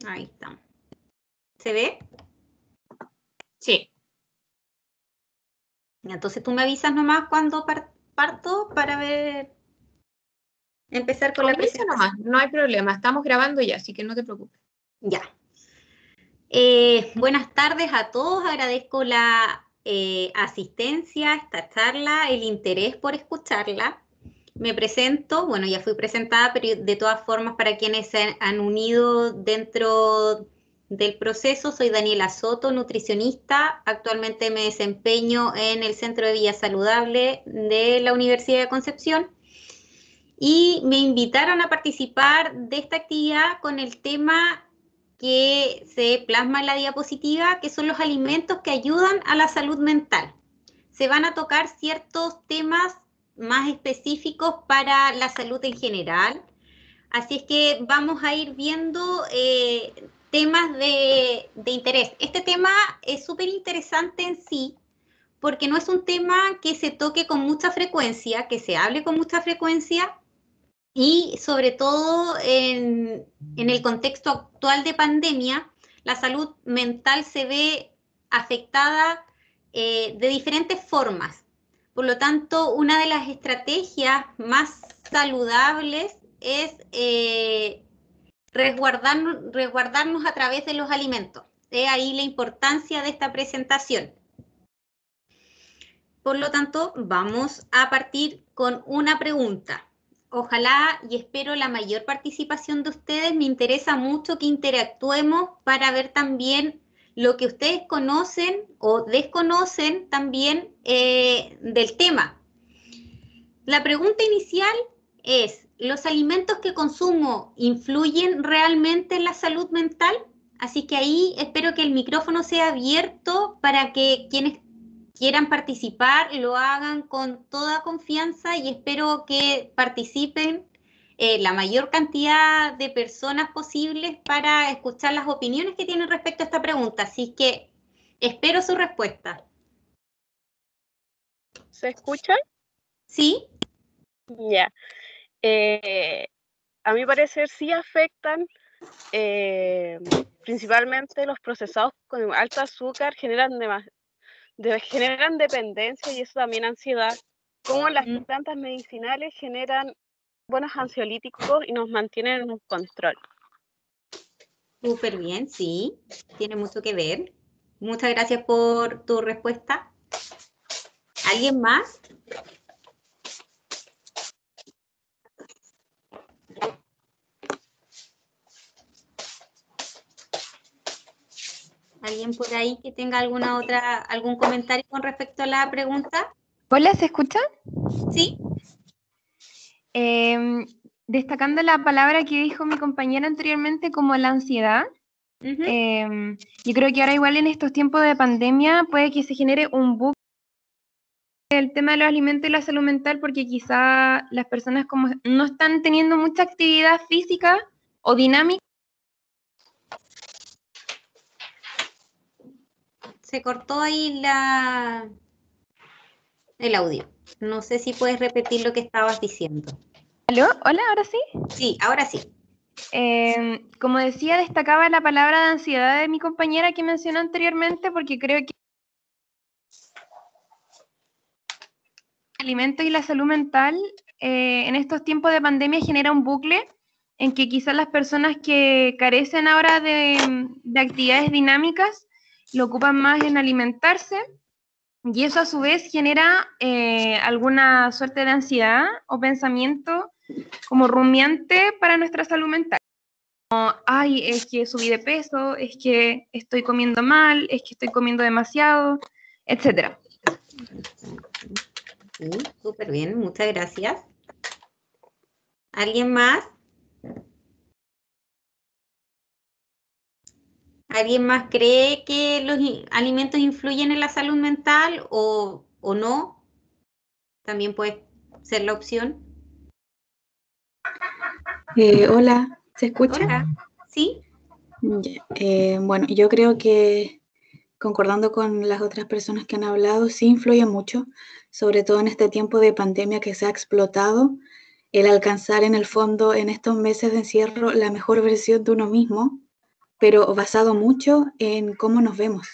Ahí está. ¿Se ve? Sí. Entonces tú me avisas nomás cuando parto para empezar con la Comienza presentación. nomás, no hay problema, estamos grabando ya, así que no te preocupes. Ya. Buenas tardes a todos, agradezco la asistencia a esta charla, el interés por escucharla. Me presento, bueno, ya fui presentada, pero de todas formas, para quienes se han unido dentro del proceso, soy Daniela Soto, nutricionista. Actualmente me desempeño en el Centro de Vida Saludable de la Universidad de Concepción y me invitaron a participar de esta actividad con el tema que se plasma en la diapositiva, que son los alimentos que ayudan a la salud mental. Se van a tocar ciertos temas más específicos para la salud en general, así es que vamos a ir viendo temas de interés. Este tema es súper interesante en sí, porque no es un tema que se toque con mucha frecuencia, que se hable con mucha frecuencia, y sobre todo en el contexto actual de pandemia, la salud mental se ve afectada de diferentes formas. Por lo tanto, una de las estrategias más saludables es resguardarnos a través de los alimentos. De ahí la importancia de esta presentación. Por lo tanto, vamos a partir con una pregunta. Ojalá y espero la mayor participación de ustedes. Me interesa mucho que interactuemos para ver también lo que ustedes conocen o desconocen también del tema. La pregunta inicial es, ¿los alimentos que consumo influyen realmente en la salud mental? Así que ahí espero que el micrófono sea abierto para que quienes quieran participar lo hagan con toda confianza y espero que participen la mayor cantidad de personas posibles para escuchar las opiniones que tienen respecto a esta pregunta. Así que espero su respuesta. ¿Se escucha? ¿Sí? Ya. A mi parecer sí afectan, principalmente los procesados con alto azúcar generan dependencia y eso también ansiedad, como las plantas medicinales generan buenos ansiolíticos y nos mantienen en un control. Súper bien, sí, tiene mucho que ver. Muchas gracias por tu respuesta. ¿Alguien más? ¿Alguien por ahí que tenga algún comentario con respecto a la pregunta? Hola, ¿se escucha? Sí. Destacando la palabra que dijo mi compañera anteriormente como la ansiedad, yo creo que ahora igual en estos tiempos de pandemia puede que se genere un bucle el tema de los alimentos y la salud mental porque quizá las personas como no están teniendo mucha actividad física o dinámica. Se cortó ahí el audio. No sé si puedes repetir lo que estabas diciendo. ¿Aló? ¿Hola? ¿Ahora sí? Sí, ahora sí. Como decía, destacaba la palabra de ansiedad de mi compañera que mencionó anteriormente porque creo que el alimento y la salud mental en estos tiempos de pandemia genera un bucle en que quizás las personas que carecen ahora de actividades dinámicas lo ocupan más en alimentarse y eso a su vez genera alguna suerte de ansiedad o pensamiento como rumiante para nuestra salud mental. Como, ay, es que subí de peso, es que estoy comiendo mal, es que estoy comiendo demasiado, etcétera. Sí, súper bien, muchas gracias. ¿Alguien más? ¿Alguien más cree que los alimentos influyen en la salud mental o no? También puede ser la opción. Hola, ¿se escucha? Hola, ¿sí? Bueno, yo creo que concordando con las otras personas que han hablado, sí influye mucho, sobre todo en este tiempo de pandemia que se ha explotado, el alcanzar en el fondo en estos meses de encierro la mejor versión de uno mismo, pero basado mucho en cómo nos vemos,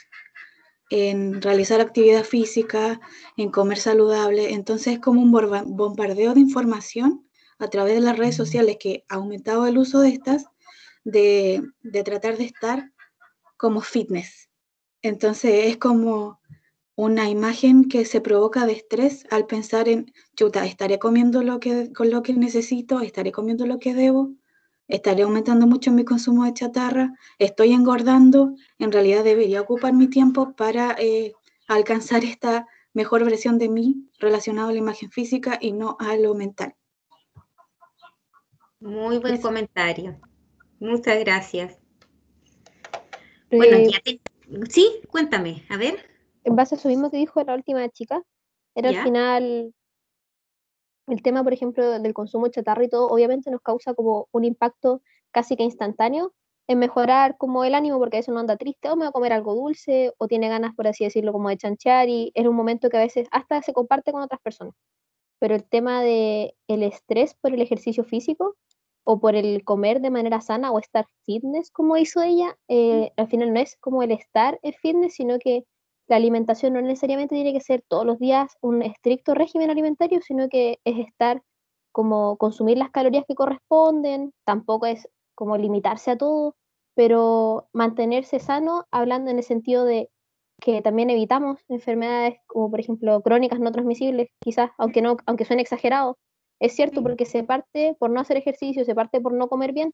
en realizar actividad física, en comer saludable. Entonces es como un bombardeo de información a través de las redes sociales que ha aumentado el uso de estas, de tratar de estar como fitness. Entonces es como una imagen que se provoca de estrés al pensar en, chuta, estaré comiendo con lo que necesito, estaré comiendo lo que debo, estaré aumentando mucho mi consumo de chatarra, estoy engordando, en realidad debería ocupar mi tiempo para alcanzar esta mejor versión de mí relacionada a la imagen física y no a lo mental. Muy buen comentario. Muchas gracias. Bueno, sí, cuéntame, a ver. En base a eso mismo que dijo la última chica, era ¿Ya? al final el tema, por ejemplo, del consumo de chatarra y todo, obviamente nos causa como un impacto casi que instantáneo en mejorar como el ánimo, porque a veces uno anda triste, o me va a comer algo dulce, o tiene ganas, por así decirlo, como de chanchear, y es un momento que a veces hasta se comparte con otras personas. Pero el tema de el estrés por el ejercicio físico, o por el comer de manera sana, o estar fitness, como hizo ella, al final no es como el estar en fitness, sino que la alimentación no necesariamente tiene que ser todos los días un estricto régimen alimentario, sino que es estar como consumir las calorías que corresponden, tampoco es como limitarse a todo, pero mantenerse sano, hablando en el sentido de que también evitamos enfermedades como por ejemplo crónicas no transmisibles, quizás, aunque suene exagerado, es cierto porque se parte por no hacer ejercicio, se parte por no comer bien,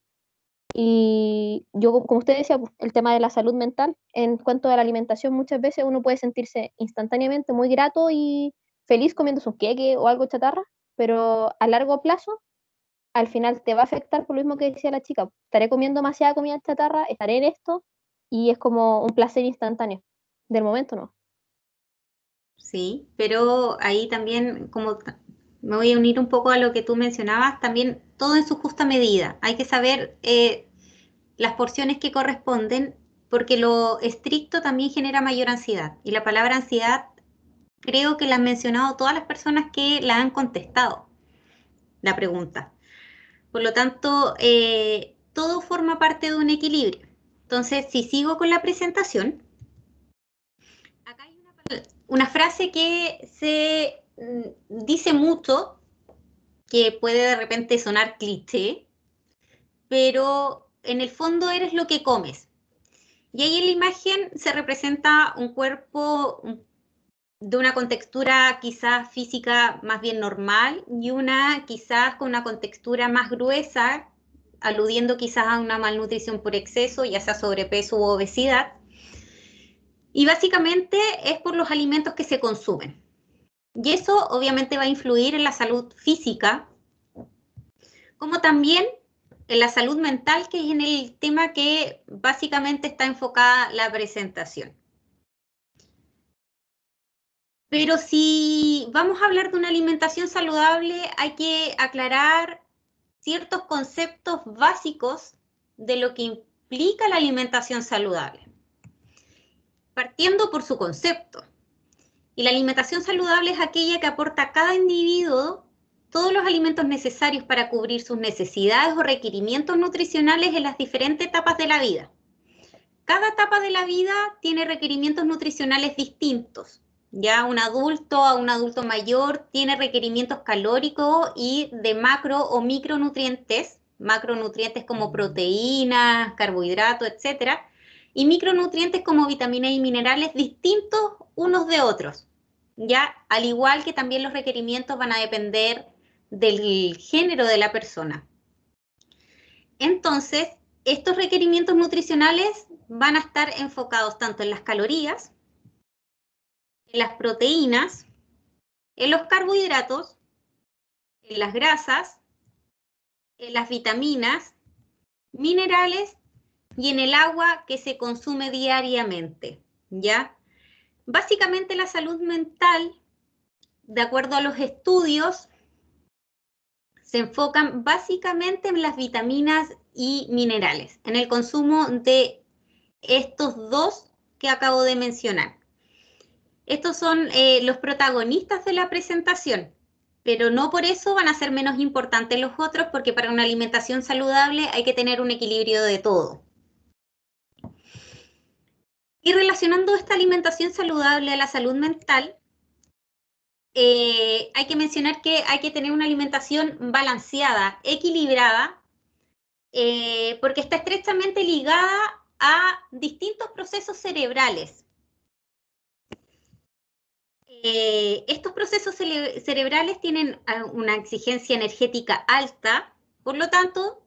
y yo, como usted decía, pues, el tema de la salud mental, en cuanto a la alimentación, muchas veces uno puede sentirse instantáneamente muy grato y feliz comiéndose un queque o algo chatarra, pero a largo plazo, al final te va a afectar por lo mismo que decía la chica. Estaré comiendo demasiada comida chatarra, estaré en esto, y es como un placer instantáneo. Del momento no. Sí, pero ahí también, como me voy a unir un poco a lo que tú mencionabas, también todo en su justa medida. Hay que saber las porciones que corresponden, porque lo estricto también genera mayor ansiedad. Y la palabra ansiedad creo que la han mencionado todas las personas que la han contestado, la pregunta. Por lo tanto, todo forma parte de un equilibrio. Entonces, si sigo con la presentación, acá hay una frase que se dice mucho, que puede de repente sonar cliché, pero en el fondo eres lo que comes. Y ahí en la imagen se representa un cuerpo de una contextura quizás física más bien normal y una quizás con una contextura más gruesa, aludiendo quizás a una malnutrición por exceso, ya sea sobrepeso u obesidad. Y básicamente es por los alimentos que se consumen. Y eso obviamente va a influir en la salud física, como también en la salud mental, que es en el tema que básicamente está enfocada la presentación. Pero si vamos a hablar de una alimentación saludable, hay que aclarar ciertos conceptos básicos de lo que implica la alimentación saludable, partiendo por su concepto. Y la alimentación saludable es aquella que aporta a cada individuo todos los alimentos necesarios para cubrir sus necesidades o requerimientos nutricionales en las diferentes etapas de la vida. Cada etapa de la vida tiene requerimientos nutricionales distintos. Ya un adulto a un adulto mayor tiene requerimientos calóricos y de macro o micronutrientes, macronutrientes como proteínas, carbohidratos, etc. Y micronutrientes como vitaminas y minerales distintos unos de otros. Ya, al igual que también los requerimientos van a depender del género de la persona. Entonces, estos requerimientos nutricionales van a estar enfocados tanto en las calorías, en las proteínas, en los carbohidratos, en las grasas, en las vitaminas, minerales y en el agua que se consume diariamente, ¿ya? Básicamente la salud mental, de acuerdo a los estudios, se enfocan básicamente en las vitaminas y minerales, en el consumo de estos dos que acabo de mencionar. Estos son los protagonistas de la presentación, pero no por eso van a ser menos importantes los otros, porque para una alimentación saludable hay que tener un equilibrio de todo. Y relacionando esta alimentación saludable a la salud mental, hay que mencionar que hay que tener una alimentación balanceada, equilibrada, porque está estrechamente ligada a distintos procesos cerebrales. Estos procesos cerebrales tienen una exigencia energética alta, por lo tanto,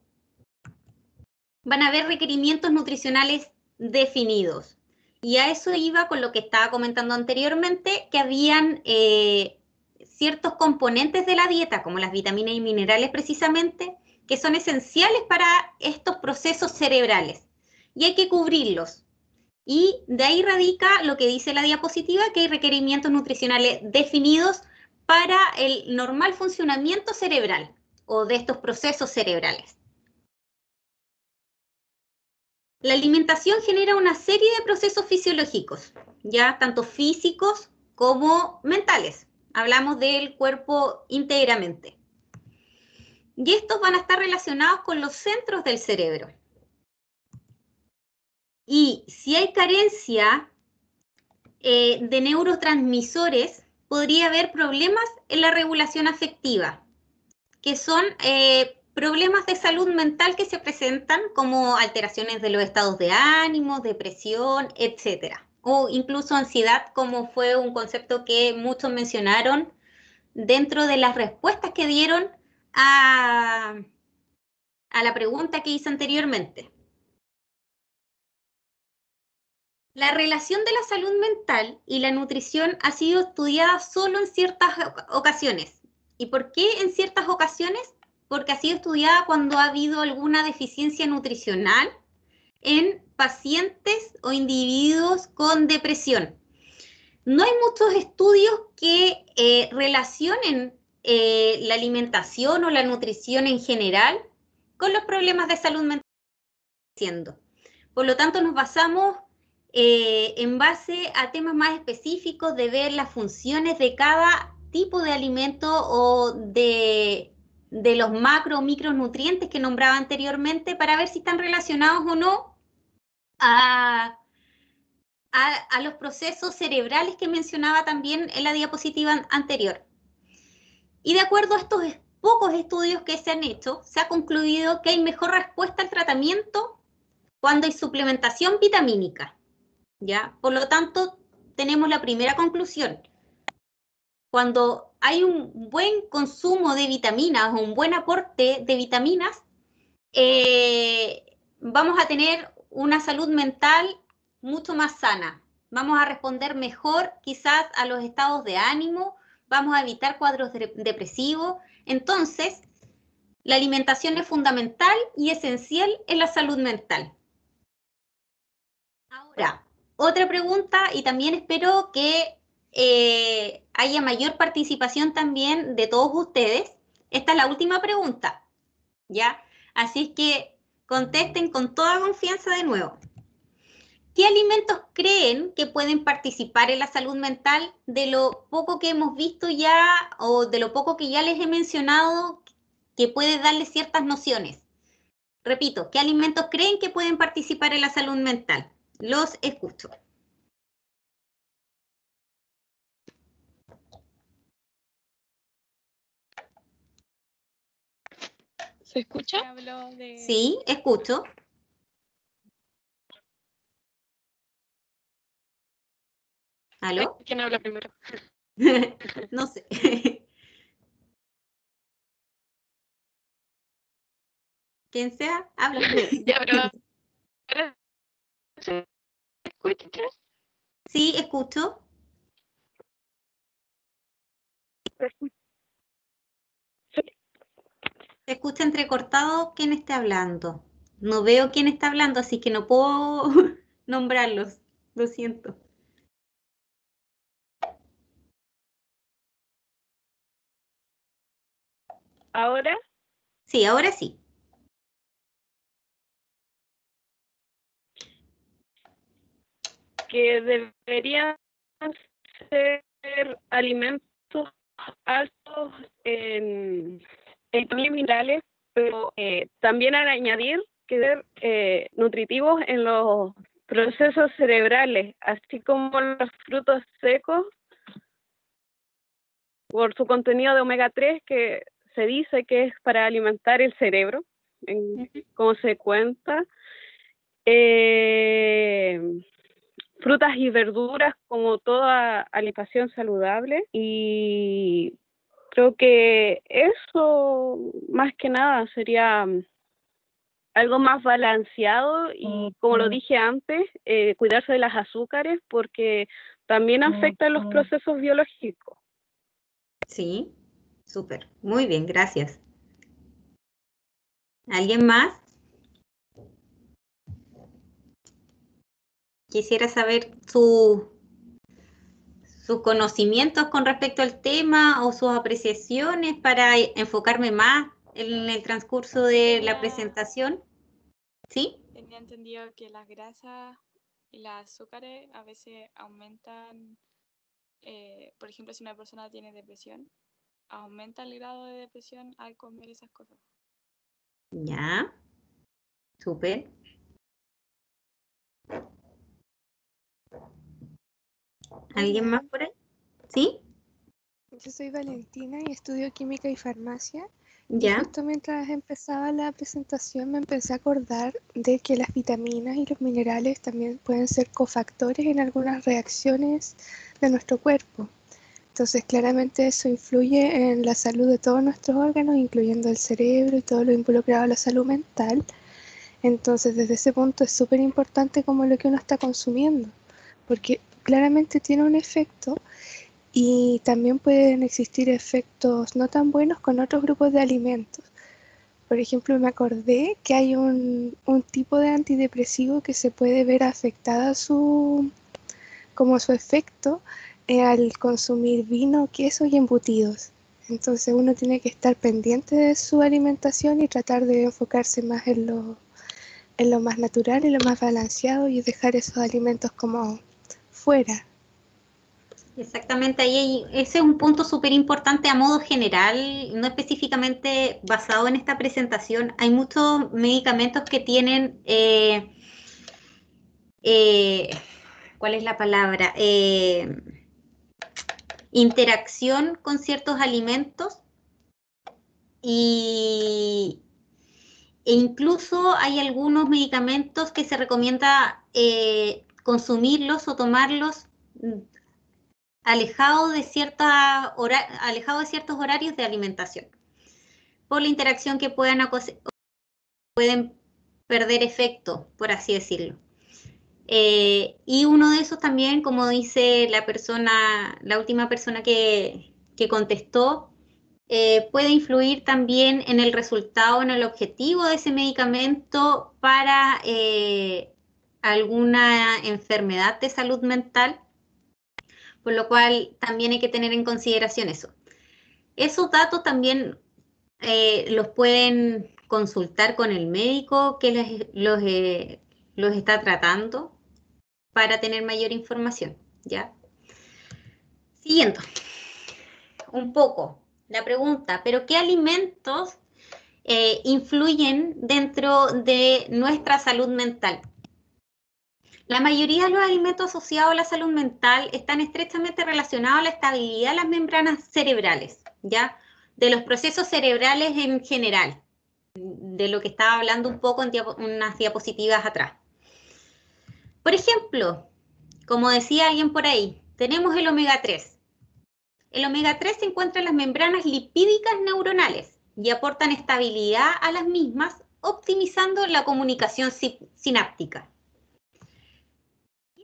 van a haber requerimientos nutricionales definidos. Y a eso iba con lo que estaba comentando anteriormente, que habían ciertos componentes de la dieta, como las vitaminas y minerales precisamente, que son esenciales para estos procesos cerebrales. Y hay que cubrirlos. Y de ahí radica lo que dice la diapositiva, que hay requerimientos nutricionales definidos para el normal funcionamiento cerebral o de estos procesos cerebrales. La alimentación genera una serie de procesos fisiológicos, ya tanto físicos como mentales. Hablamos del cuerpo íntegramente. Y estos van a estar relacionados con los centros del cerebro. Y si hay carencia de neurotransmisores, podría haber problemas en la regulación afectiva, que son problemas de salud mental que se presentan como alteraciones de los estados de ánimo, depresión, etc. O incluso ansiedad, como fue un concepto que muchos mencionaron dentro de las respuestas que dieron a la pregunta que hice anteriormente. La relación de la salud mental y la nutrición ha sido estudiada solo en ciertas ocasiones. ¿Y por qué en ciertas ocasiones? Porque ha sido estudiada cuando ha habido alguna deficiencia nutricional en pacientes o individuos con depresión. No hay muchos estudios que relacionen la alimentación o la nutrición en general con los problemas de salud mental. Por lo tanto, nos basamos en base a temas más específicos de ver las funciones de cada tipo de alimento o de los macro o micronutrientes que nombraba anteriormente para ver si están relacionados o no a los procesos cerebrales que mencionaba también en la diapositiva anterior. Y de acuerdo a estos pocos estudios que se han hecho, se ha concluido que hay mejor respuesta al tratamiento cuando hay suplementación vitamínica. ¿Ya? Por lo tanto, tenemos la primera conclusión. Cuando hay un buen consumo de vitaminas o un buen aporte de vitaminas, vamos a tener una salud mental mucho más sana. Vamos a responder mejor quizás a los estados de ánimo, vamos a evitar cuadros depresivos. Entonces, la alimentación es fundamental y esencial en la salud mental. Ahora, otra pregunta, y también espero que haya mayor participación también de todos ustedes. Esta es la última pregunta, ¿ya? Así es que contesten con toda confianza de nuevo. ¿Qué alimentos creen que pueden participar en la salud mental de lo poco que hemos visto ya o de lo poco que ya les he mencionado que puede darles ciertas nociones? Repito, ¿qué alimentos creen que pueden participar en la salud mental? Los escucho. ¿Se escucha? Sí, escucho. ¿Aló? ¿Quién habla primero? No sé. Quien sea, habla. Ya, pero ¿se escucha? Sí, escucho. Se escucha entrecortado quién esté hablando. No veo quién está hablando, así que no puedo nombrarlos. Lo siento. ¿Ahora? Sí, ahora sí. Que deberían ser alimentos altos en vitaminas y minerales, pero también al añadir que ser nutritivos en los procesos cerebrales, así como los frutos secos, por su contenido de omega 3, que se dice que es para alimentar el cerebro, como se cuenta. Frutas y verduras como toda alimentación saludable, y creo que eso más que nada sería algo más balanceado, y como lo dije antes, cuidarse de las azúcares porque también afectan los procesos biológicos. Sí, súper. Muy bien, gracias. ¿Alguien más? Quisiera saber sus conocimientos con respecto al tema o sus apreciaciones para enfocarme más en el transcurso de la presentación. ¿Sí? Tenía entendido que las grasas y los azúcares a veces aumentan, por ejemplo, si una persona tiene depresión, aumenta el grado de depresión al comer esas cosas. Ya, súper. ¿Alguien más por ahí? ¿Sí? Yo soy Valentina y estudio química y farmacia. Y Ya. justo mientras empezaba la presentación me empecé a acordar de que las vitaminas y los minerales también pueden ser cofactores en algunas reacciones de nuestro cuerpo. Entonces claramente eso influye en la salud de todos nuestros órganos, incluyendo el cerebro y todo lo involucrado a la salud mental. Entonces desde ese punto es súper importante como lo que uno está consumiendo, porque claramente tiene un efecto. Y también pueden existir efectos no tan buenos con otros grupos de alimentos. Por ejemplo, me acordé que hay un tipo de antidepresivo que se puede ver afectada como su efecto al consumir vino, queso y embutidos. Entonces uno tiene que estar pendiente de su alimentación y tratar de enfocarse más en lo más natural, en lo más balanceado, y dejar esos alimentos como fuera. Exactamente, ese es un punto súper importante a modo general, no específicamente basado en esta presentación. Hay muchos medicamentos que tienen, ¿cuál es la palabra? Interacción con ciertos alimentos e incluso hay algunos medicamentos que se recomienda consumirlos o tomarlos alejado de ciertos horarios de alimentación, por la interacción que pueden perder efecto, por así decirlo. Y uno de esos también, como dice la última persona que contestó, puede influir también en el resultado, en el objetivo de ese medicamento para alguna enfermedad de salud mental, por lo cual también hay que tener en consideración eso. Esos datos también los pueden consultar con el médico que los está tratando para tener mayor información, ¿ya? Siguiendo un poco la pregunta, ¿pero qué alimentos influyen dentro de nuestra salud mental? La mayoría de los alimentos asociados a la salud mental están estrechamente relacionados a la estabilidad de las membranas cerebrales, ¿ya? De los procesos cerebrales en general, de lo que estaba hablando un poco en unas diapositivas atrás. Por ejemplo, como decía alguien por ahí, tenemos el omega 3. El omega 3 se encuentra en las membranas lipídicas neuronales y aportan estabilidad a las mismas, optimizando la comunicación sináptica.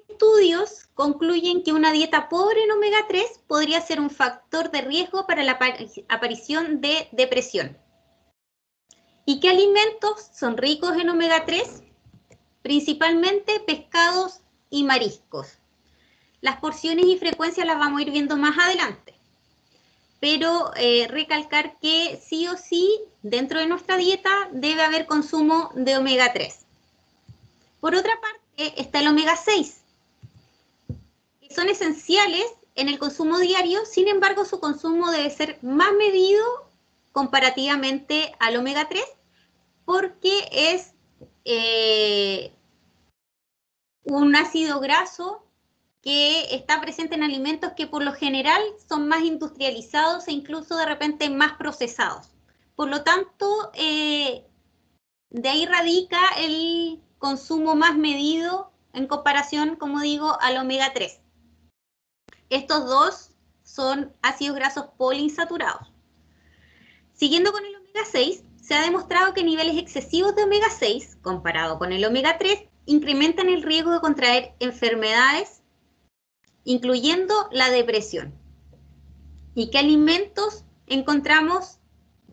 Estudios concluyen que una dieta pobre en omega 3 podría ser un factor de riesgo para la aparición de depresión. ¿Y qué alimentos son ricos en omega 3? Principalmente pescados y mariscos. Las porciones y frecuencias las vamos a ir viendo más adelante. Pero recalcar que sí o sí, dentro de nuestra dieta debe haber consumo de omega 3. Por otra parte, está el omega 6. Son esenciales en el consumo diario, sin embargo su consumo debe ser más medido comparativamente al omega 3 porque es un ácido graso que está presente en alimentos que por lo general son más industrializados e incluso de repente más procesados. Por lo tanto, de ahí radica el consumo más medido en comparación, como digo, al omega 3. Estos dos son ácidos grasos poliinsaturados. Siguiendo con el omega 6, se ha demostrado que niveles excesivos de omega 6, comparado con el omega 3, incrementan el riesgo de contraer enfermedades, incluyendo la depresión. ¿Y qué alimentos encontramos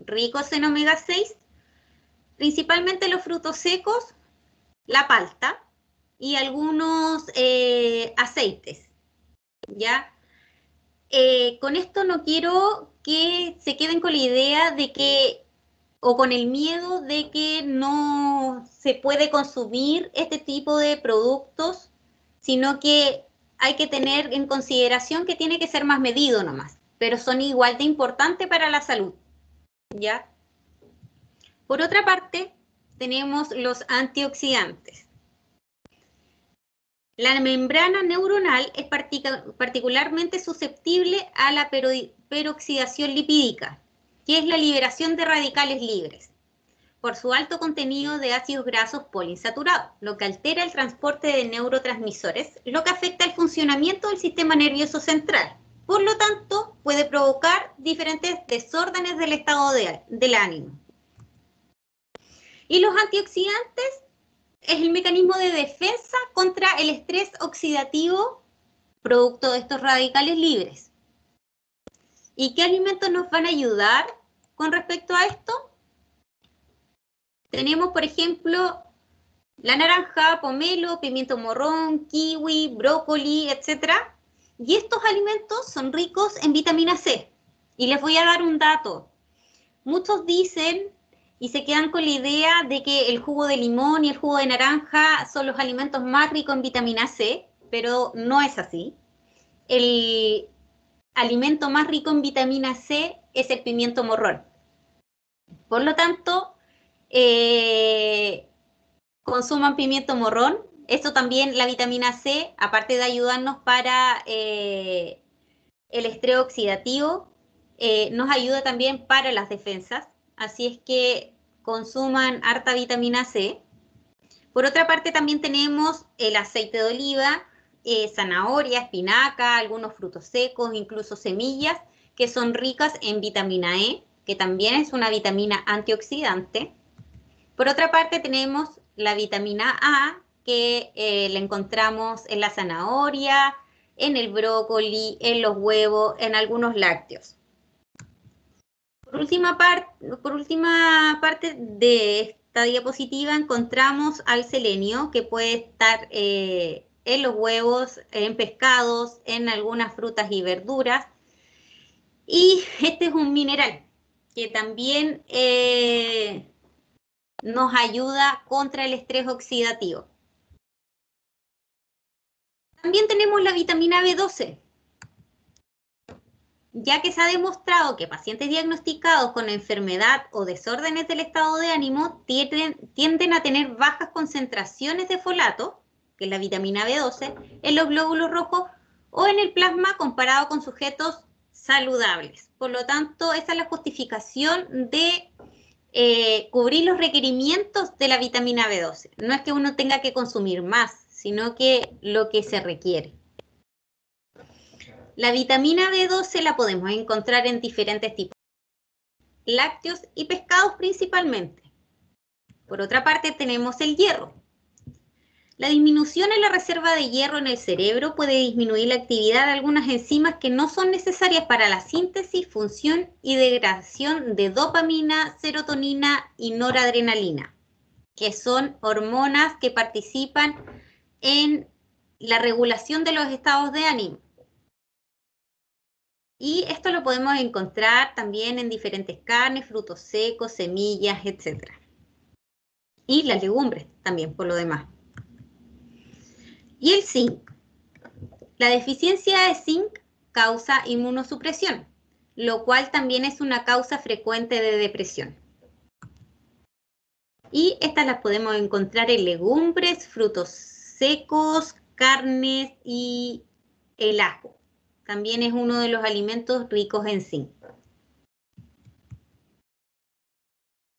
ricos en omega 6? Principalmente los frutos secos, la palta y algunos aceites, ¿ya? Con esto no quiero que se queden con la idea de que, o con el miedo de que no se puede consumir este tipo de productos, sino que hay que tener en consideración que tiene que ser más medido nomás, pero son igual de importantes para la salud, ¿ya? Por otra parte, tenemos los antioxidantes. La membrana neuronal es particularmente susceptible a la peroxidación lipídica, que es la liberación de radicales libres, por su alto contenido de ácidos grasos poliinsaturados, lo que altera el transporte de neurotransmisores, lo que afecta el funcionamiento del sistema nervioso central. Por lo tanto, puede provocar diferentes desórdenes del estado del ánimo. Y los antioxidantes es el mecanismo de defensa contra el estrés oxidativo producto de estos radicales libres. ¿Y qué alimentos nos van a ayudar con respecto a esto? Tenemos, por ejemplo, la naranja, pomelo, pimiento morrón, kiwi, brócoli, etc. Y estos alimentos son ricos en vitamina C. Y les voy a dar un dato. Muchos dicen y se quedan con la idea de que el jugo de limón y el jugo de naranja son los alimentos más ricos en vitamina C, pero no es así. El alimento más rico en vitamina C es el pimiento morrón. Por lo tanto, consuman pimiento morrón. Esto también, la vitamina C, aparte de ayudarnos para el estrés oxidativo, nos ayuda también para las defensas. Así es que consuman harta vitamina C. Por otra parte, también tenemos el aceite de oliva, zanahoria, espinaca, algunos frutos secos, incluso semillas, que son ricas en vitamina E, que también es una vitamina antioxidante. Por otra parte, tenemos la vitamina A, que la encontramos en la zanahoria, en el brócoli, en los huevos, en algunos lácteos. Por última parte de esta diapositiva encontramos al selenio, que puede estar en los huevos, en pescados, en algunas frutas y verduras. Y este es un mineral que también nos ayuda contra el estrés oxidativo. También tenemos la vitamina B12. Ya que se ha demostrado que pacientes diagnosticados con enfermedad o desórdenes del estado de ánimo tienden a tener bajas concentraciones de folato, que es la vitamina B12, en los glóbulos rojos o en el plasma comparado con sujetos saludables. Por lo tanto, esa es la justificación de cubrir los requerimientos de la vitamina B12. No es que uno tenga que consumir más, sino que lo que se requiere. La vitamina B12 la podemos encontrar en diferentes tipos de lácteos y pescados principalmente. Por otra parte, tenemos el hierro. La disminución en la reserva de hierro en el cerebro puede disminuir la actividad de algunas enzimas que no son necesarias para la síntesis, función y degradación de dopamina, serotonina y noradrenalina, que son hormonas que participan en la regulación de los estados de ánimo. Y esto lo podemos encontrar también en diferentes carnes, frutos secos, semillas, etc. Y las legumbres también, por lo demás. Y el zinc. La deficiencia de zinc causa inmunosupresión, lo cual también es una causa frecuente de depresión. Y estas las podemos encontrar en legumbres, frutos secos, carnes y el ajo. También es uno de los alimentos ricos en zinc.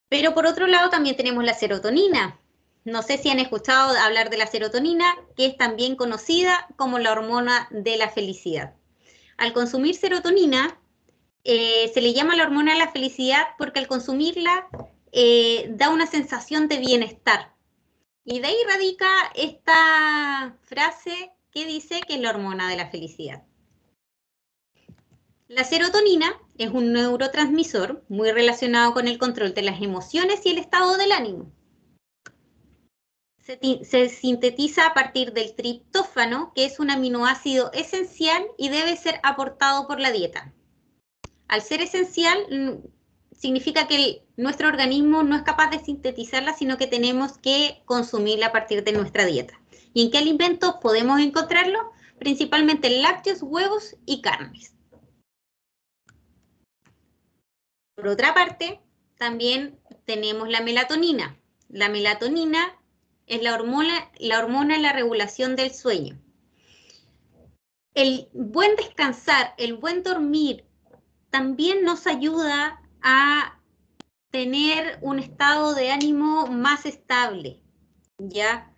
Pero por otro lado también tenemos la serotonina. No sé si han escuchado hablar de la serotonina, que es también conocida como la hormona de la felicidad. Al consumir serotonina, se le llama la hormona de la felicidad porque al consumirla da una sensación de bienestar. Y de ahí radica esta frase que dice que es la hormona de la felicidad. La serotonina es un neurotransmisor muy relacionado con el control de las emociones y el estado del ánimo. Se sintetiza a partir del triptófano, que es un aminoácido esencial y debe ser aportado por la dieta. Al ser esencial, significa que nuestro organismo no es capaz de sintetizarla, sino que tenemos que consumirla a partir de nuestra dieta. ¿Y en qué alimentos podemos encontrarlo? Principalmente en lácteos, huevos y carnes. Por otra parte, también tenemos la melatonina. La melatonina es la hormona en la regulación del sueño. El buen descansar, el buen dormir, también nos ayuda a tener un estado de ánimo más estable, ¿ya?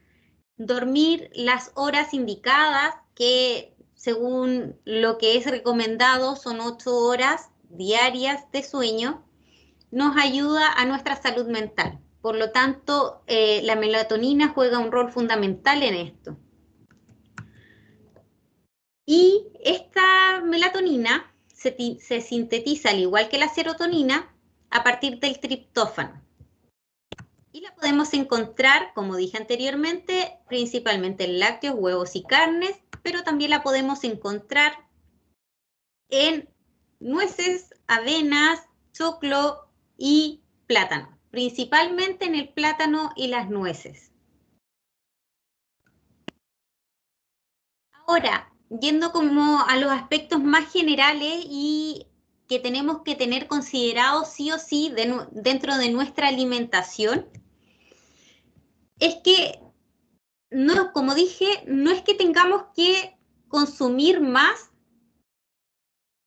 Dormir las horas indicadas, que según lo que es recomendado son 8 horas diarias de sueño, nos ayuda a nuestra salud mental. Por lo tanto, la melatonina juega un rol fundamental en esto. Y esta melatonina se sintetiza, al igual que la serotonina, a partir del triptófano. Y la podemos encontrar, como dije anteriormente, principalmente en lácteos, huevos y carnes, pero también la podemos encontrar en nueces, avenas, choclo y plátano, principalmente en el plátano y las nueces. Ahora, yendo como a los aspectos más generales y que tenemos que tener considerados sí o sí dentro de nuestra alimentación, es que, no, como dije, no es que tengamos que consumir más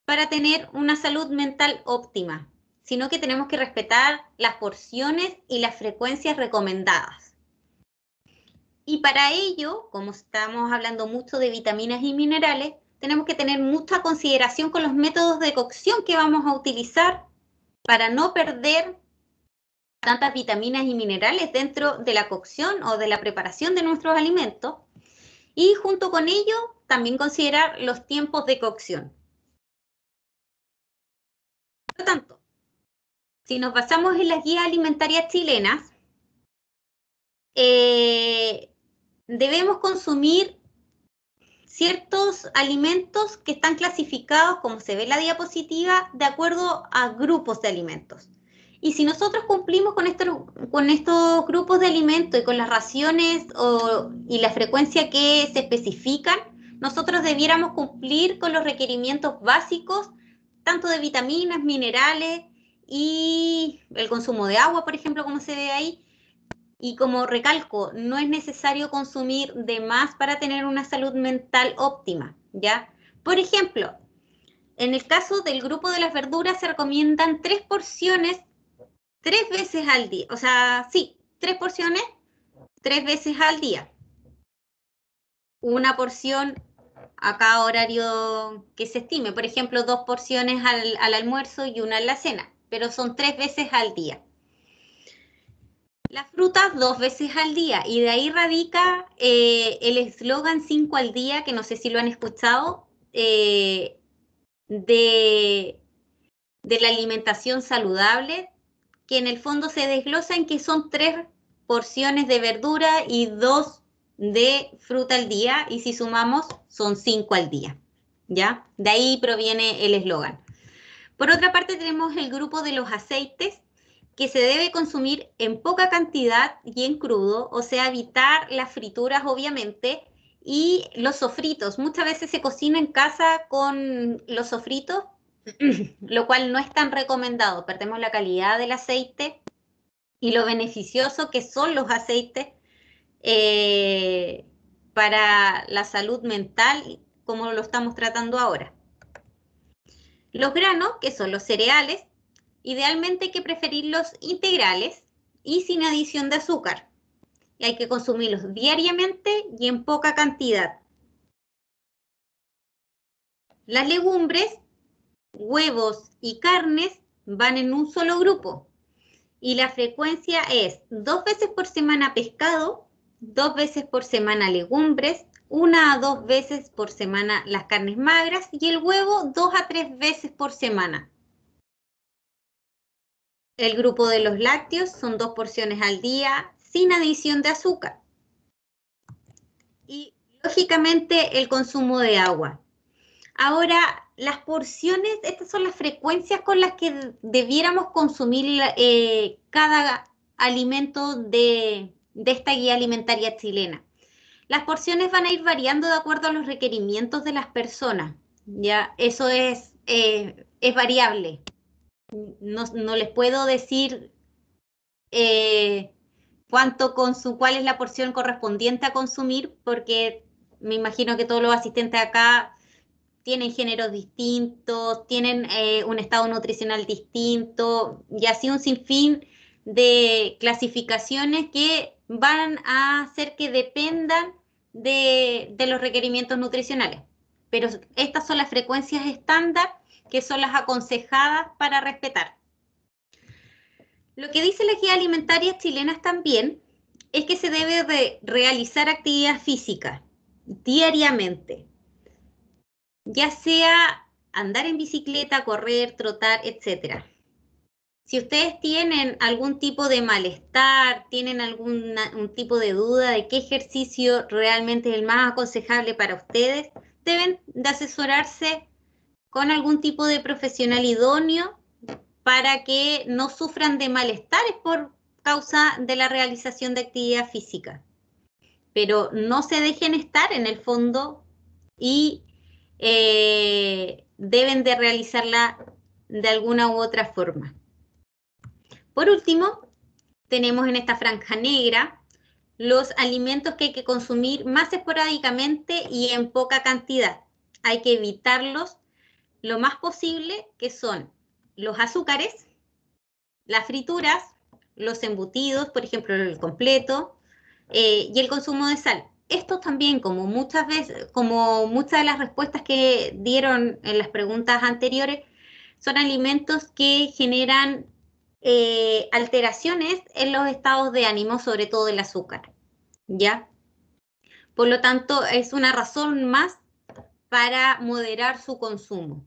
para tener una salud mental óptima, sino que tenemos que respetar las porciones y las frecuencias recomendadas. Y para ello, como estamos hablando mucho de vitaminas y minerales, tenemos que tener mucha consideración con los métodos de cocción que vamos a utilizar para no perder tantas vitaminas y minerales dentro de la cocción o de la preparación de nuestros alimentos. Y junto con ello, también considerar los tiempos de cocción. Por lo tanto, si nos basamos en las guías alimentarias chilenas, debemos consumir ciertos alimentos que están clasificados, como se ve en la diapositiva, de acuerdo a grupos de alimentos. Y si nosotros cumplimos con estos grupos de alimentos y con las raciones y la frecuencia que se especifican, nosotros debiéramos cumplir con los requerimientos básicos, tanto de vitaminas, minerales y el consumo de agua, por ejemplo, como se ve ahí. Y como recalco, no es necesario consumir de más para tener una salud mental óptima, ¿ya? Por ejemplo, en el caso del grupo de las verduras se recomiendan 3 porciones 3 veces al día. O sea, sí, 3 porciones 3 veces al día. Una porción a cada horario que se estime. Por ejemplo, 2 porciones al almuerzo y una en la cena. Pero son 3 veces al día. Las frutas 2 veces al día, y de ahí radica el eslogan 5 al día, que no sé si lo han escuchado, de la alimentación saludable, que en el fondo se desglosa en que son 3 porciones de verdura y 2 de fruta al día, y si sumamos son 5 al día, ¿ya? De ahí proviene el eslogan. Por otra parte tenemos el grupo de los aceites, que se debe consumir en poca cantidad y en crudo, o sea, evitar las frituras, obviamente, y los sofritos. Muchas veces se cocina en casa con los sofritos, lo cual no es tan recomendado. Perdemos la calidad del aceite y lo beneficioso que son los aceites para la salud mental, como lo estamos tratando ahora. Los granos, que son los cereales, idealmente hay que preferirlos integrales y sin adición de azúcar. Y hay que consumirlos diariamente y en poca cantidad. Las legumbres, huevos y carnes van en un solo grupo. Y la frecuencia es 2 veces por semana pescado, 2 veces por semana legumbres, 1 a 2 veces por semana las carnes magras y el huevo 2 a 3 veces por semana. El grupo de los lácteos son 2 porciones al día sin adición de azúcar. Y lógicamente el consumo de agua. Ahora, las porciones, estas son las frecuencias con las que debiéramos consumir cada alimento de esta guía alimentaria chilena. Las porciones van a ir variando de acuerdo a los requerimientos de las personas, ¿ya? Eso es variable. No les puedo decir cuál es la porción correspondiente a consumir, porque me imagino que todos los asistentes acá tienen géneros distintos, tienen un estado nutricional distinto, y así un sinfín de clasificaciones que van a hacer que dependan de los requerimientos nutricionales. Pero estas son las frecuencias estándar que son las aconsejadas para respetar. Lo que dice la guía alimentaria chilena también es que se debe de realizar actividad física diariamente, ya sea andar en bicicleta, correr, trotar, etc. Si ustedes tienen algún tipo de malestar, tienen un tipo de duda de qué ejercicio realmente es el más aconsejable para ustedes, deben de asesorarse con algún tipo de profesional idóneo para que no sufran de malestares por causa de la realización de actividad física. Pero no se dejen estar en el fondo y deben de realizarla de alguna u otra forma. Por último, tenemos en esta franja negra los alimentos que hay que consumir más esporádicamente y en poca cantidad. Hay que evitarlos lo más posible, que son los azúcares, las frituras, los embutidos, por ejemplo el completo, y el consumo de sal. Estos también, como muchas de las respuestas que dieron en las preguntas anteriores, son alimentos que generan alteraciones en los estados de ánimo, sobre todo el azúcar, ¿ya? Por lo tanto, es una razón más para moderar su consumo.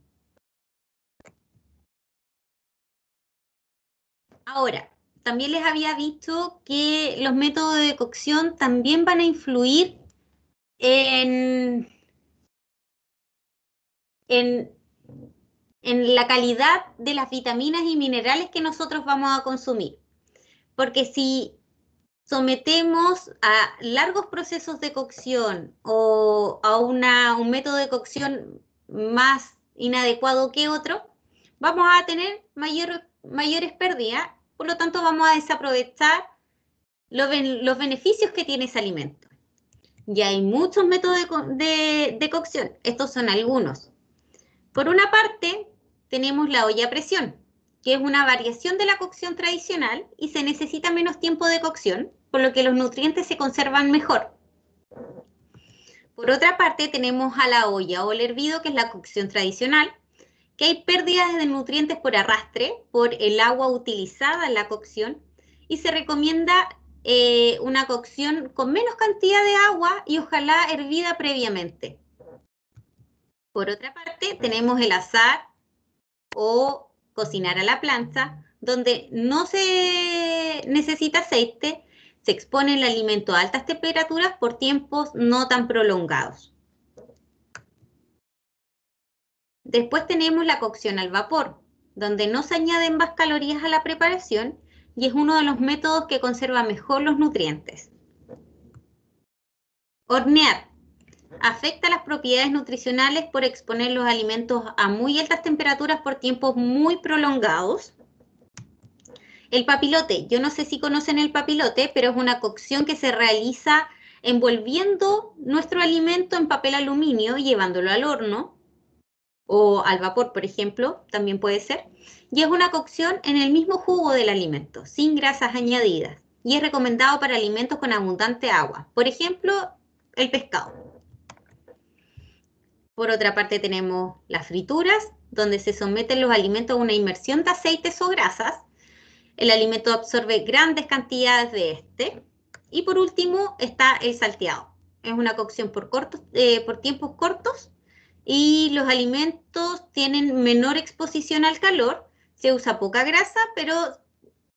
Ahora, también les había dicho que los métodos de cocción también van a influir en la calidad de las vitaminas y minerales que nosotros vamos a consumir. Porque si sometemos a largos procesos de cocción o a un método de cocción más inadecuado que otro, vamos a tener mayores pérdidas, por lo tanto vamos a desaprovechar los beneficios que tiene ese alimento. Y hay muchos métodos de cocción, estos son algunos. Por una parte, tenemos la olla a presión, que es una variación de la cocción tradicional y se necesita menos tiempo de cocción, por lo que los nutrientes se conservan mejor. Por otra parte, tenemos a la olla o el hervido, que es la cocción tradicional, que hay pérdidas de nutrientes por arrastre, por el agua utilizada en la cocción, y se recomienda una cocción con menos cantidad de agua y ojalá hervida previamente. Por otra parte, tenemos el asar o cocinar a la plancha, donde no se necesita aceite, se expone el alimento a altas temperaturas por tiempos no tan prolongados. Después tenemos la cocción al vapor, donde no se añaden más calorías a la preparación y es uno de los métodos que conserva mejor los nutrientes. Hornear. Afecta las propiedades nutricionales por exponer los alimentos a muy altas temperaturas por tiempos muy prolongados. El papilote. Yo no sé si conocen el papilote, pero es una cocción que se realiza envolviendo nuestro alimento en papel aluminio y llevándolo al horno o al vapor, por ejemplo, también puede ser. Y es una cocción en el mismo jugo del alimento, sin grasas añadidas. Y es recomendado para alimentos con abundante agua. Por ejemplo, el pescado. Por otra parte tenemos las frituras, donde se someten los alimentos a una inmersión de aceites o grasas. El alimento absorbe grandes cantidades de este. Y por último está el salteado. Es una cocción por tiempos cortos y los alimentos tienen menor exposición al calor. Se usa poca grasa, pero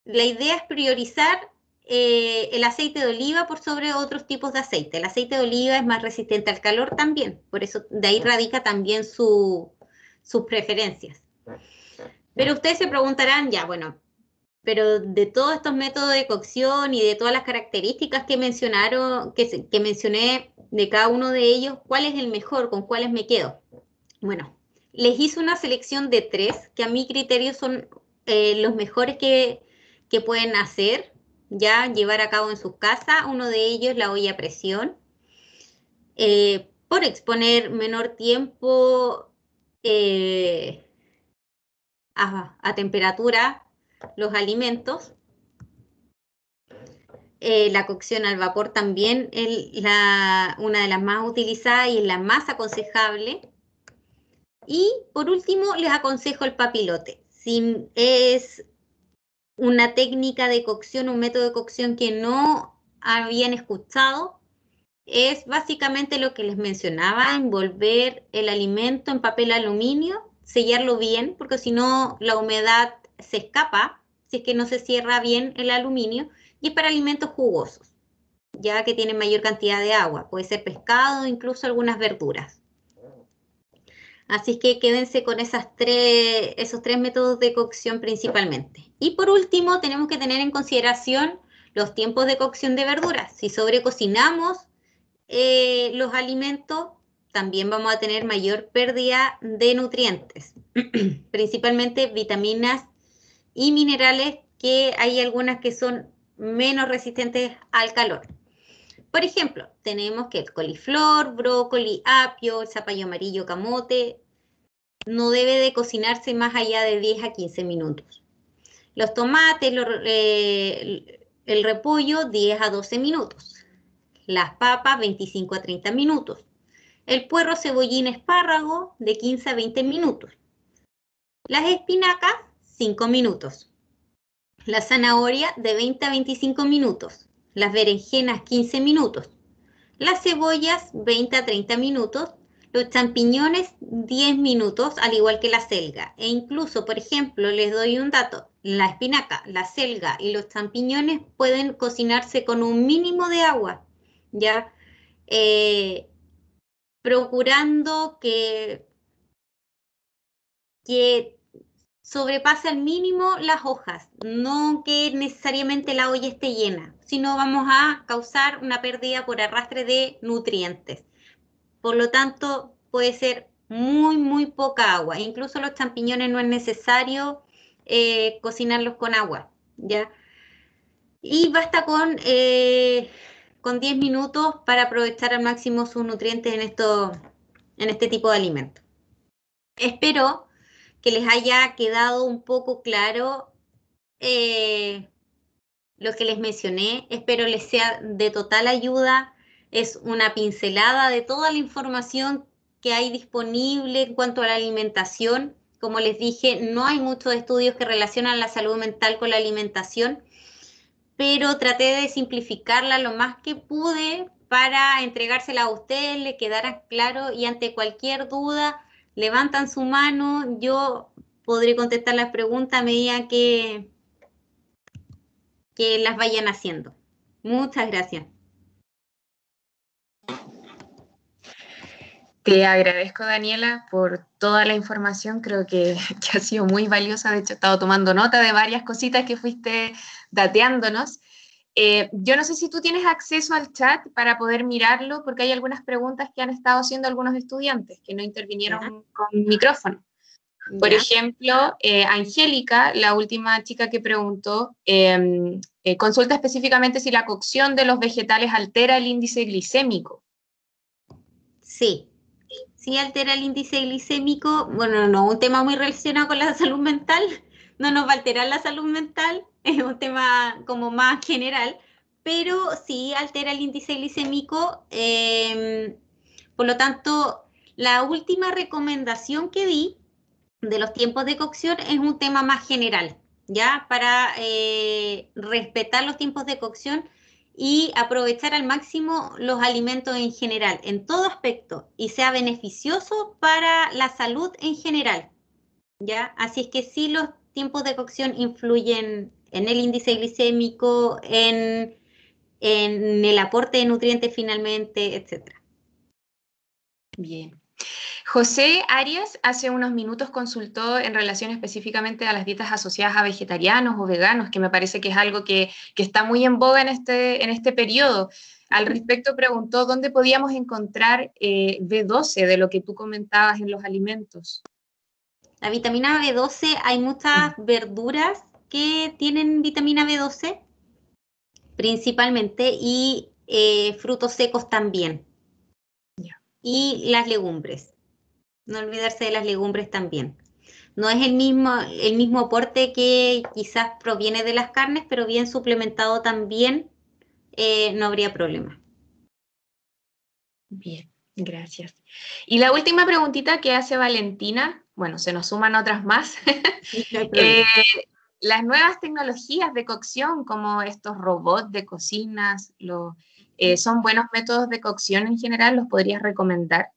la idea es priorizar el aceite de oliva por sobre otros tipos de aceite. El aceite de oliva es más resistente al calor también, por eso de ahí radica también sus preferencias. Pero ustedes se preguntarán, ya, bueno, pero de todos estos métodos de cocción y de todas las características que mencioné de cada uno de ellos, ¿cuál es el mejor? ¿Con cuáles me quedo? Bueno, les hice una selección de 3 que a mi criterio son los mejores que pueden hacer, ya llevar a cabo en sus casas. Uno de ellos, la olla a presión. Por exponer menor tiempo a temperatura los alimentos. La cocción al vapor también es una de las más utilizadas y es la más aconsejable. Y por último les aconsejo el papilote. Si es una técnica de cocción, un método de cocción que no habían escuchado, es básicamente lo que les mencionaba: envolver el alimento en papel aluminio, sellarlo bien, porque si no la humedad se escapa, si es que no se cierra bien el aluminio, y es para alimentos jugosos, ya que tienen mayor cantidad de agua, puede ser pescado, incluso algunas verduras. Así que quédense con esos 3 métodos de cocción principalmente. Y por último, tenemos que tener en consideración los tiempos de cocción de verduras. Si sobrecocinamos los alimentos, también vamos a tener mayor pérdida de nutrientes, principalmente vitaminas y minerales, que hay algunas que son menos resistentes al calor. Por ejemplo, tenemos que el coliflor, brócoli, apio, el zapallo amarillo, camote, no debe de cocinarse más allá de 10 a 15 minutos. Los tomates, el repollo, 10 a 12 minutos. Las papas, 25 a 30 minutos. El puerro, cebollín, espárrago, de 15 a 20 minutos. Las espinacas, 5 minutos. La zanahoria, de 20 a 25 minutos. Las berenjenas, 15 minutos. Las cebollas, 20 a 30 minutos. Los champiñones, 10 minutos, al igual que la selga. E incluso, por ejemplo, les doy un dato: la espinaca, la selga y los champiñones pueden cocinarse con un mínimo de agua, ¿ya? Procurando que sobrepase al mínimo las hojas, no que necesariamente la olla esté llena, sino vamos a causar una pérdida por arrastre de nutrientes. Por lo tanto, puede ser muy, muy poca agua. Incluso los champiñones no es necesario cocinarlos con agua, ¿ya? Y basta con 10 minutos para aprovechar al máximo sus nutrientes en este tipo de alimentos. Espero que les haya quedado un poco claro lo que les mencioné. Espero les sea de total ayuda. Es una pincelada de toda la información que hay disponible en cuanto a la alimentación. Como les dije, no hay muchos estudios que relacionan la salud mental con la alimentación, pero traté de simplificarla lo más que pude para entregársela a ustedes, le quedara claro, y ante cualquier duda levantan su mano, yo podré contestar las preguntas a medida que las vayan haciendo. Muchas gracias. Te agradezco, Daniela, por toda la información. Creo que ha sido muy valiosa. De hecho, he estado tomando nota de varias cositas que fuiste dateándonos. Yo no sé si tú tienes acceso al chat para poder mirarlo, porque hay algunas preguntas que han estado haciendo algunos estudiantes que no intervinieron con micrófono. Por ejemplo, Angélica, la última chica que preguntó, Consulta específicamente si la cocción de los vegetales altera el índice glicémico. Sí, sí altera el índice glicémico. Bueno, no, un tema muy relacionado con la salud mental. No nos va a alterar la salud mental, es un tema como más general, pero sí altera el índice glicémico. Por lo tanto, la última recomendación que di de los tiempos de cocción es un tema más general, ¿ya? Para respetar los tiempos de cocción y aprovechar al máximo los alimentos en general, en todo aspecto, y sea beneficioso para la salud en general, ¿ya? Así es que sí, los tiempos de cocción influyen en el índice glicémico, en el aporte de nutrientes finalmente, etc. Bien. José Arias hace unos minutos consultó en relación específicamente a las dietas asociadas a vegetarianos o veganos, que me parece que es algo que está muy en boga en este periodo. Al respecto preguntó dónde podíamos encontrar B12 de lo que tú comentabas en los alimentos. La vitamina B12, hay muchas verduras que tienen vitamina B12 principalmente y frutos secos también. Y las legumbres. No olvidarse de las legumbres también. No es el mismo aporte que quizás proviene de las carnes, pero bien suplementado también, no habría problema. Bien, gracias. Y la última preguntita que hace Valentina, bueno, se nos suman otras más. No hay problema. Las nuevas tecnologías de cocción, como estos robots de cocinas, ¿son buenos métodos de cocción en general? ¿Los podrías recomendar?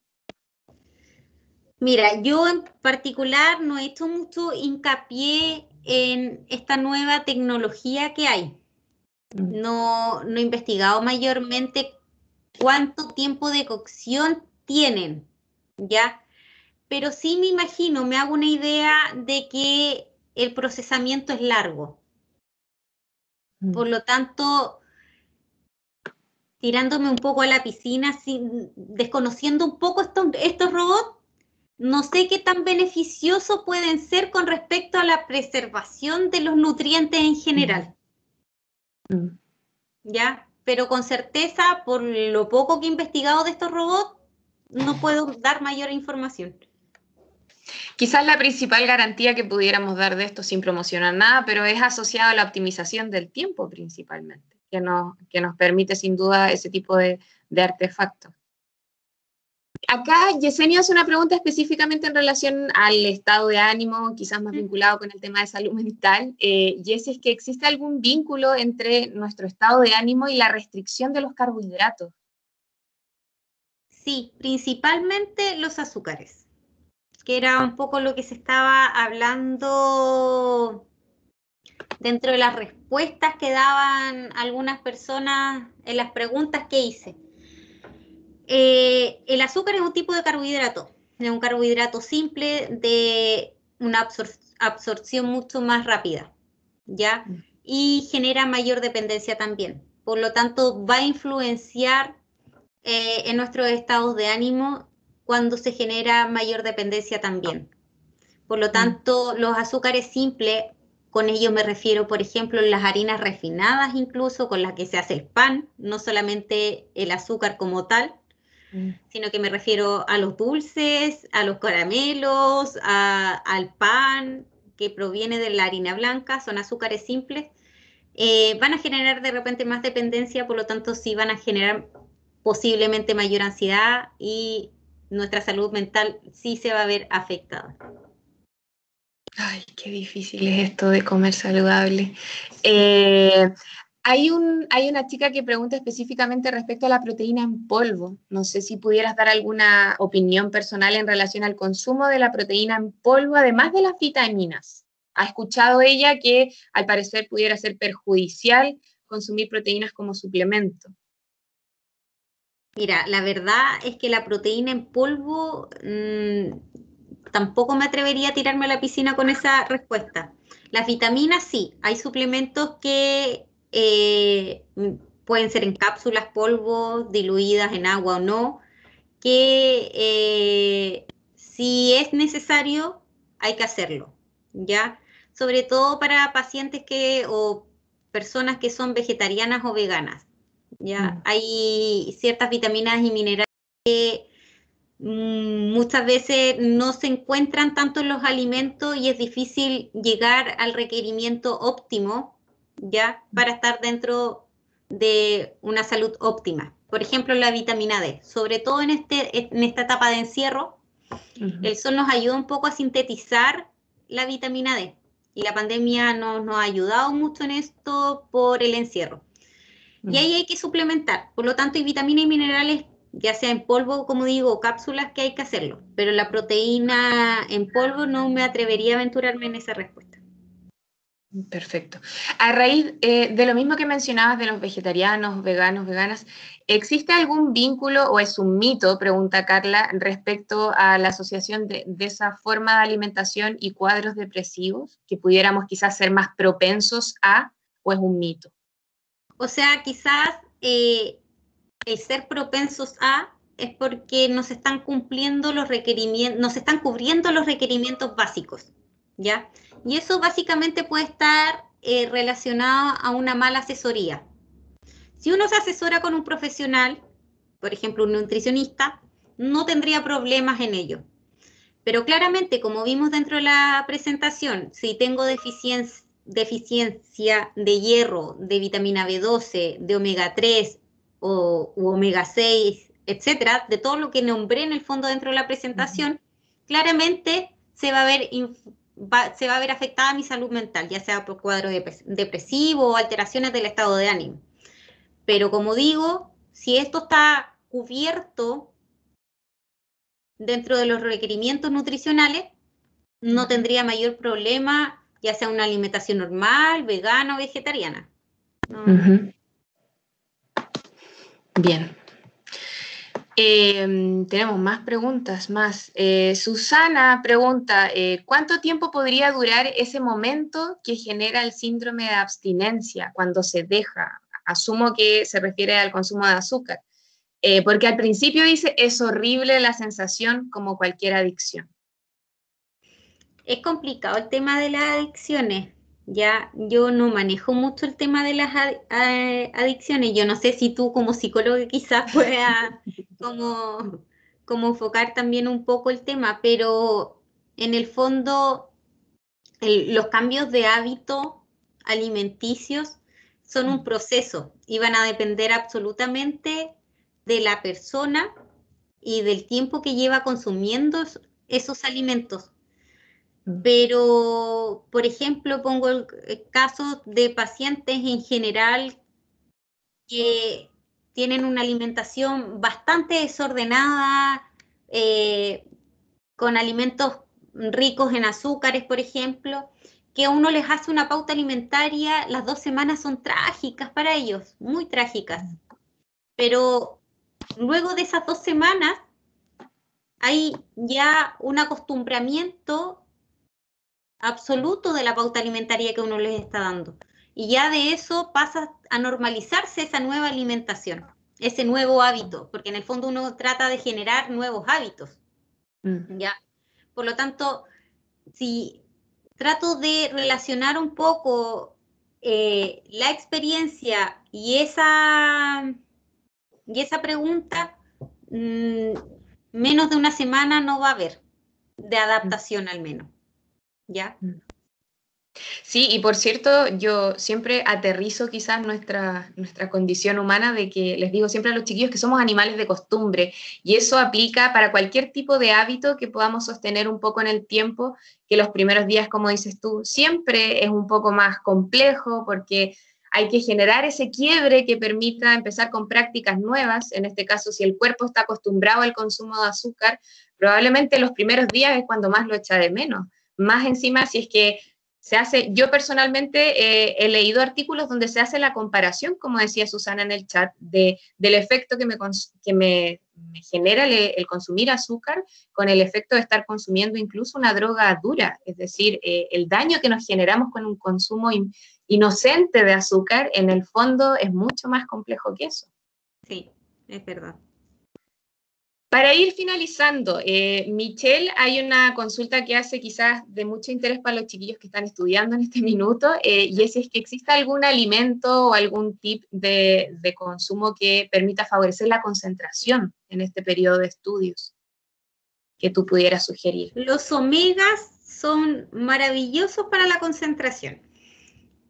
Mira, yo en particular no he hecho mucho hincapié en esta nueva tecnología que hay. No he investigado mayormente cuánto tiempo de cocción tienen, ¿ya? Pero sí me imagino, me hago una idea de que el procesamiento es largo. Por lo tanto, tirándome un poco a la piscina, desconociendo un poco estos robots, no sé qué tan beneficiosos pueden ser con respecto a la preservación de los nutrientes en general. ¿Ya? Pero con certeza, por lo poco que he investigado de estos robots, no puedo dar mayor información. Quizás la principal garantía que pudiéramos dar de esto sin promocionar nada, pero es asociado a la optimización del tiempo principalmente, que nos permite sin duda ese tipo de artefactos. Acá Yesenia hace una pregunta específicamente en relación al estado de ánimo, quizás más vinculado con el tema de salud mental. Jessy, ¿es que existe algún vínculo entre nuestro estado de ánimo y la restricción de los carbohidratos? Sí, principalmente los azúcares, que era un poco lo que se estaba hablando dentro de las respuestas que daban algunas personas en las preguntas que hice. El azúcar es un tipo de carbohidrato, es un carbohidrato simple de una absorción mucho más rápida, ¿ya? Y genera mayor dependencia también. Por lo tanto, va a influenciar en nuestros estados de ánimo cuando se genera mayor dependencia también. Por lo tanto, los azúcares simples, con ellos me refiero, por ejemplo, las harinas refinadas incluso, con las que se hace el pan, no solamente el azúcar como tal, sino que me refiero a los dulces, a los caramelos, al pan que proviene de la harina blanca, son azúcares simples, van a generar de repente más dependencia, por lo tanto sí van a generar posiblemente mayor ansiedad y nuestra salud mental sí se va a ver afectada. Ay, qué difícil es esto de comer saludable. Hay una chica que pregunta específicamente respecto a la proteína en polvo. No sé si pudieras dar alguna opinión personal en relación al consumo de la proteína en polvo, además de las vitaminas. ¿Ha escuchado ella que al parecer pudiera ser perjudicial consumir proteínas como suplemento? Mira, la verdad es que la proteína en polvo tampoco me atrevería a tirarme a la piscina con esa respuesta. Las vitaminas sí, hay suplementos que pueden ser en cápsulas, polvo, diluidas en agua o no, que si es necesario hay que hacerlo, ¿ya? Sobre todo para pacientes o personas que son vegetarianas o veganas. ¿Ya? Hay ciertas vitaminas y minerales que muchas veces no se encuentran tanto en los alimentos y es difícil llegar al requerimiento óptimo, ¿ya? Para estar dentro de una salud óptima. Por ejemplo, la vitamina D, sobre todo en esta etapa de encierro, el sol nos ayuda un poco a sintetizar la vitamina D y la pandemia nos ha ayudado mucho en esto por el encierro. Y ahí hay que suplementar, por lo tanto hay vitaminas y minerales, ya sea en polvo, como digo, o cápsulas, que hay que hacerlo, pero la proteína en polvo no me atrevería a aventurarme en esa respuesta. Perfecto. A raíz de lo mismo que mencionabas de los vegetarianos, veganos, veganas, ¿existe algún vínculo o es un mito, pregunta Carla, respecto a la asociación de esa forma de alimentación y cuadros depresivos, que pudiéramos quizás ser más propensos a, o es un mito? O sea, quizás el ser propensos a es porque nos están cumpliendo los requerimientos, nos están cubriendo los requerimientos básicos, ¿ya? Y eso básicamente puede estar relacionado a una mala asesoría. Si uno se asesora con un profesional, por ejemplo un nutricionista, no tendría problemas en ello. Pero claramente, como vimos dentro de la presentación, si tengo deficiencia de hierro, de vitamina B12, de omega 3 u omega 6, etcétera, de todo lo que nombré en el fondo dentro de la presentación, claramente se va a ver afectada mi salud mental, ya sea por cuadro depresivo o alteraciones del estado de ánimo. Pero como digo, si esto está cubierto dentro de los requerimientos nutricionales, no tendría mayor problema, ya sea una alimentación normal, vegana o vegetariana. Bien. Tenemos más preguntas, más. Susana pregunta, ¿cuánto tiempo podría durar ese momento que genera el síndrome de abstinencia cuando se deja? Asumo que se refiere al consumo de azúcar, porque al principio dice, es horrible la sensación como cualquier adicción. Es complicado el tema de las adicciones. Ya yo no manejo mucho el tema de las adicciones. Yo no sé si tú como psicólogo quizás puedas como enfocar también un poco el tema, pero en el fondo los cambios de hábito alimenticios son un proceso y van a depender absolutamente de la persona y del tiempo que lleva consumiendo esos alimentos. Pero, por ejemplo, pongo el caso de pacientes en general que tienen una alimentación bastante desordenada, con alimentos ricos en azúcares, por ejemplo, que a uno les hace una pauta alimentaria, las 2 semanas son trágicas para ellos, muy trágicas. Pero luego de esas 2 semanas hay ya un acostumbramiento absoluto de la pauta alimentaria que uno les está dando. Y ya de eso pasa a normalizarse esa nueva alimentación, ese nuevo hábito, porque en el fondo uno trata de generar nuevos hábitos. ¿Ya? Por lo tanto, si trato de relacionar un poco la experiencia y esa pregunta, menos de una semana no va a haber, de adaptación al menos. ¿Ya? Sí, y por cierto, yo siempre aterrizo quizás nuestra condición humana de que les digo siempre a los chiquillos que somos animales de costumbre y eso aplica para cualquier tipo de hábito que podamos sostener un poco en el tiempo, que los primeros días, como dices tú, siempre es un poco más complejo porque hay que generar ese quiebre que permita empezar con prácticas nuevas. En este caso, si el cuerpo está acostumbrado al consumo de azúcar, probablemente los primeros días es cuando más lo echa de menos. Más encima, si es que se hace, yo personalmente he leído artículos donde se hace la comparación, como decía Susana en el chat, del efecto que me genera el consumir azúcar con el efecto de estar consumiendo incluso una droga dura, es decir, el daño que nos generamos con un consumo inocente de azúcar, en el fondo es mucho más complejo que eso. Sí, es verdad. Para ir finalizando, Michelle, hay una consulta que hace quizás de mucho interés para los chiquillos que están estudiando en este minuto, y es que existe algún alimento o algún tip de consumo que permita favorecer la concentración en este periodo de estudios que tú pudieras sugerir. Los omegas son maravillosos para la concentración.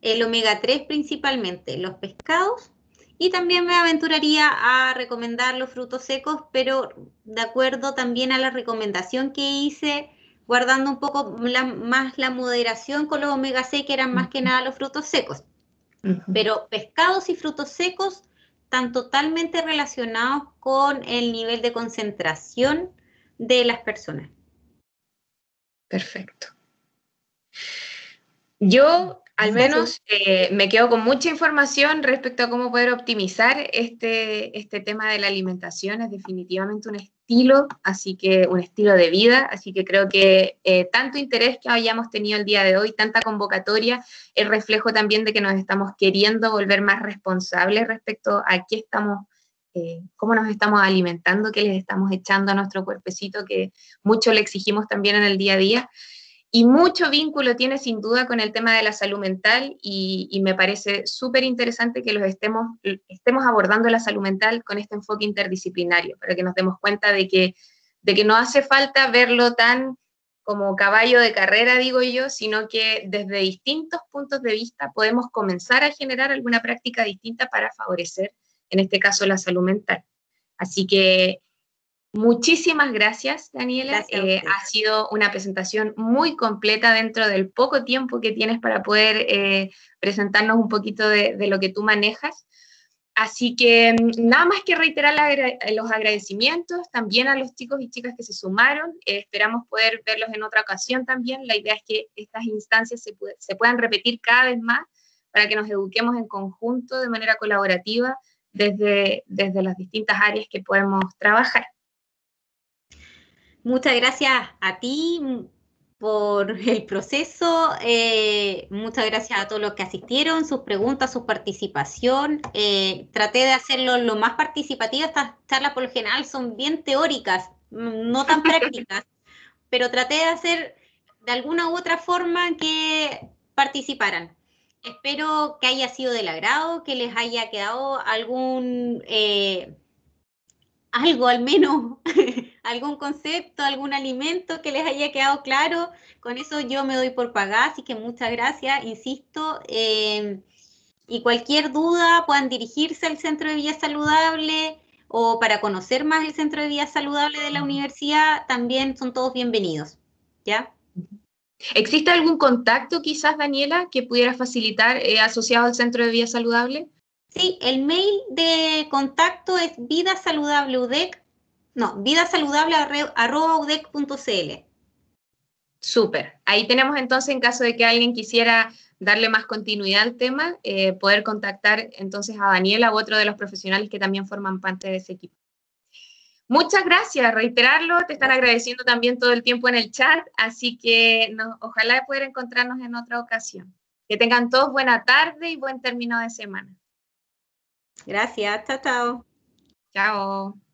El omega 3 principalmente, los pescados. Y también me aventuraría a recomendar los frutos secos, pero de acuerdo también a la recomendación que hice, guardando un poco más la moderación con los omega 6, que eran más que nada los frutos secos. Pero pescados y frutos secos están totalmente relacionados con el nivel de concentración de las personas. Perfecto. Yo, al menos, me quedo con mucha información respecto a cómo poder optimizar este tema de la alimentación. Es definitivamente un estilo, así que un estilo de vida, así que creo que tanto interés que hayamos tenido el día de hoy, tanta convocatoria, es reflejo también de que nos estamos queriendo volver más responsables respecto a qué estamos, cómo nos estamos alimentando, qué les estamos echando a nuestro cuerpecito, que mucho le exigimos también en el día a día. Y mucho vínculo tiene sin duda con el tema de la salud mental, y me parece súper interesante que estemos abordando la salud mental con este enfoque interdisciplinario, para que nos demos cuenta de que no hace falta verlo tan como caballo de carrera, digo yo, sino que desde distintos puntos de vista podemos comenzar a generar alguna práctica distinta para favorecer, en este caso, la salud mental. Así que muchísimas gracias, Daniela. Ha sido una presentación muy completa dentro del poco tiempo que tienes para poder presentarnos un poquito de lo que tú manejas. Así que nada más que reiterar los agradecimientos también a los chicos y chicas que se sumaron. Esperamos poder verlos en otra ocasión también. La idea es que estas instancias se puedan repetir cada vez más para que nos eduquemos en conjunto de manera colaborativa desde las distintas áreas que podemos trabajar. Muchas gracias a ti por el proceso, muchas gracias a todos los que asistieron, sus preguntas, su participación. Traté de hacerlo lo más participativo. Estas charlas por lo general son bien teóricas, no tan prácticas, pero traté de hacer de alguna u otra forma que participaran. Espero que haya sido del agrado, que les haya quedado algo al menos, algún concepto, algún alimento que les haya quedado claro. Con eso yo me doy por pagada, así que muchas gracias, insisto. Y cualquier duda puedan dirigirse al Centro de Vida Saludable, o para conocer más el Centro de Vida Saludable de la universidad, también son todos bienvenidos, ¿ya? ¿Existe algún contacto quizás, Daniela, que pudiera facilitar asociado al Centro de Vida Saludable? Sí, el mail de contacto es vidasaludable@udec.cl. Súper. Ahí tenemos entonces, en caso de que alguien quisiera darle más continuidad al tema, poder contactar entonces a Daniela u otro de los profesionales que también forman parte de ese equipo. Muchas gracias, reiterarlo, te están agradeciendo también todo el tiempo en el chat, así que ojalá poder encontrarnos en otra ocasión. Que tengan todos buena tarde y buen término de semana. Gracias, chao, chao. Chao.